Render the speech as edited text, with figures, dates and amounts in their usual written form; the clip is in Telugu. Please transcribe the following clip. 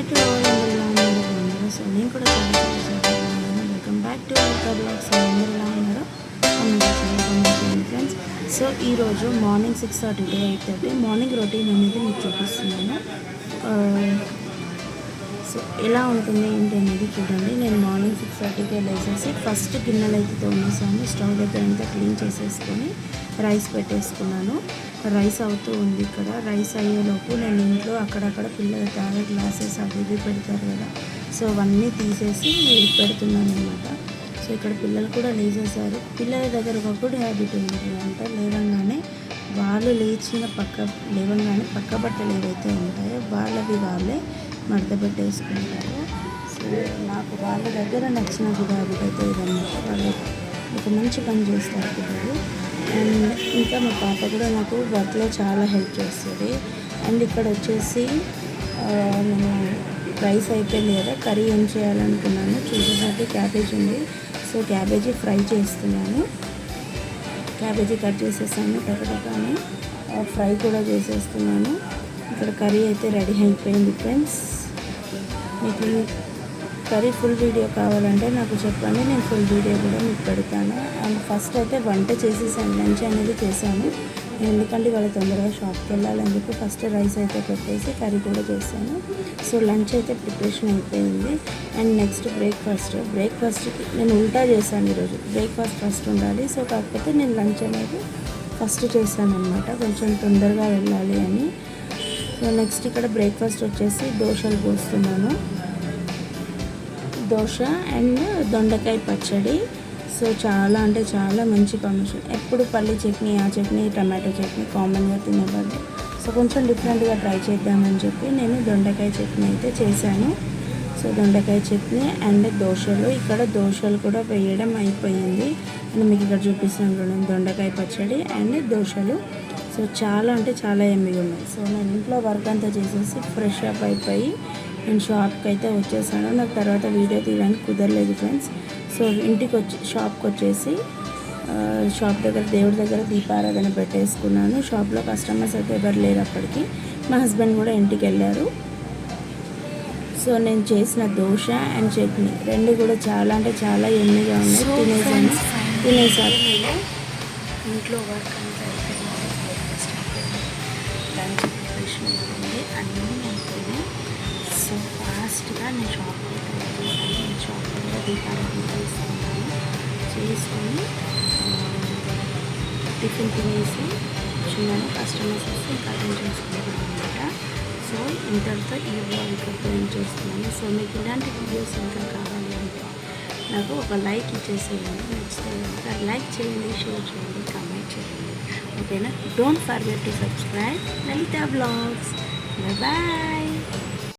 నైట్ అందరూ ఎలా ఉన్నారో బాగున్నారు. సో నేను కూడా చాలా చాలా చాలా బాగున్నాను. Welcome back to our blogs. అందరూ ఎలా ఉన్నారో కామెంట్ చేయండి ఫ్రెండ్స్. సో ఈరోజు మార్నింగ్ 6:30 to 8:30 మార్నింగ్ రొటీన్ అనేది మీకు చూపిస్తున్నాను. సో ఎలా ఉంటుంది ఏంటి అనేది చూడండి. నేను మార్నింగ్ 6:30కే లేచేసి ఫస్ట్ గిన్నెలు అయితే తోమేసాను. స్టవ్ దగ్గర అంతా క్లీన్ చేసేసుకొని రైస్ పెట్టేసుకున్నాను. రైస్ అవుతూ ఉంది. ఇక్కడ రైస్ అయ్యేలోపు నేను ఇంట్లో అక్కడక్కడ పిల్లలు తాగే గ్లాసెస్ అవి ఇవి పెడతారు కదా, సో అవన్నీ తీసేసి పెడుతున్నాను అనమాట. సో ఇక్కడ పిల్లలు కూడా లేచేసారు. పిల్లల దగ్గర ఒక గుడ్ హ్యాబిట్ ఉంది అంట, లేవగానే వాళ్ళు లేవగానే పక్క బట్టలు ఏవైతే ఉంటాయో వాళ్ళవి వాళ్ళే మడత పెట్టేసుకుంటారు. సో నాకు వాళ్ళ దగ్గర నచ్చిన గుడ్ హ్యాబిట్ అయితే ఇదన్నమాట. వాళ్ళు ఒక మంచి పని చేస్తారు పిల్లలు. అండ్ ఇంకా మా పాప కూడా నాకు వర్క్లో చాలా హెల్ప్ చేస్తుంది. అండ్ ఇక్కడ వచ్చేసి నేను రైస్ అయిపోయింది కదా, కర్రీ ఏం చేయాలనుకున్నాను చూసేసరికి క్యాబేజ్ ఉంది. సో క్యాబేజీ ఫ్రై చేస్తున్నాను. క్యాబేజీ కట్ చేసేసాను, టకటకాని ఫ్రై కూడా చేసేస్తున్నాను. ఇక్కడ కర్రీ అయితే రెడీ అయిపోయింది ఫ్రెండ్స్. మీకు కర్రీ ఫుల్ వీడియో కావాలంటే నాకు చెప్పండి, నేను ఫుల్ వీడియో కూడా మీకు పెడతాను. అండ్ ఫస్ట్ అయితే వంట చేసేసాను, లంచ్ అనేది చేశాను. ఎందుకంటే వాళ్ళు తొందరగా షాప్కి వెళ్ళాలని చెప్పి ఫస్ట్ రైస్ అయితే పెట్టేసి కర్రీ కూడా చేశాను. సో లంచ్ అయితే ప్రిపరేషన్ అయిపోయింది. అండ్ నెక్స్ట్ బ్రేక్ఫాస్ట్కి నేను ఉల్టా చేశాను ఈరోజు. బ్రేక్ఫాస్ట్ ఫస్ట్ ఉండాలి. సో కాకపోతే నేను లంచ్ అనేది ఫస్ట్ చేశాను అనమాట, కొంచెం తొందరగా వెళ్ళాలి అని. సో నెక్స్ట్ ఇక్కడ బ్రేక్ఫాస్ట్ వచ్చేసి దోశలు పోస్తున్నాను. దోశ అండ్ దొండకాయ పచ్చడి. సో చాలా అంటే చాలా మంచి కాంబినేషన్. ఎప్పుడు పల్లి చట్నీ, ఆ చట్నీ, టమాటో చట్నీ కామన్గా తినేవాళ్ళు. సో కొంచెం డిఫరెంట్గా ట్రై చేద్దామని చెప్పి నేను దొండకాయ చట్నీ అయితే చేశాను. సో దొండకాయ చట్నీ అండ్ దోశలు. ఇక్కడ దోశలు కూడా వేయడం అయిపోయింది అని మీకు ఇక్కడ చూపిస్తాను చూడండి. దొండకాయ పచ్చడి అండ్ దోశలు. సో చాలా అంటే చాలా ఎమ్మిగా ఉన్నాయి. సో నేను ఇంట్లో వర్క్ అంతా చేసేసి ఫ్రెష్ అప్ అయిపోయి నేను షాప్కి అయితే వచ్చేసాను. నాకు తర్వాత వీడియో తీయడానికి కుదరలేదు ఫ్రెండ్స్. సో షాప్కి వచ్చేసి షాప్ దగ్గర దేవుడి దగ్గర దీపారాధన పెట్టేసుకున్నాను. షాప్లో కస్టమర్స్ అయితే ఎవరు లేరు అప్పటికి. మా హస్బెండ్ కూడా ఇంటికి వెళ్ళారు. సో నేను చేసిన దోశ అండ్ చట్నీ రెండు కూడా చాలా అంటే చాలా ఎమ్మిగా ఉన్నాయి. తినేసాను. ఇంట్లో వర్క్ అంతా లంచ్ ప్రిపరేషన్ ఉంటుంది, అన్నీ అయిపోయినాయి. సో ఫాస్ట్గా నేను షాప్కి వెళ్తాను. నేను షాప్లో కూడా దీపారాధన చేసుకొని టిఫిన్ తినేసి చిన్న కస్టమర్స్ వస్తే ఇంకా అటెండ్ చేసుకున్నాను అనమాట. సో ఇంతటితో ఈ వ్లాగ్ ఇక్కడ ఏం చేస్తున్నాను. సో మీకు ఇలాంటి వీడియోస్ ఇంకా కావాలి అంటే నాకు ఒక లైక్ ఇచ్చేసేయండి. నచ్చితే కనుక లైక్ చేయండి, షేర్ చేయండి, కామెంట్ చేయండి. ఓకేనా? Don't forget to subscribe Lalitha vlogs. Bye.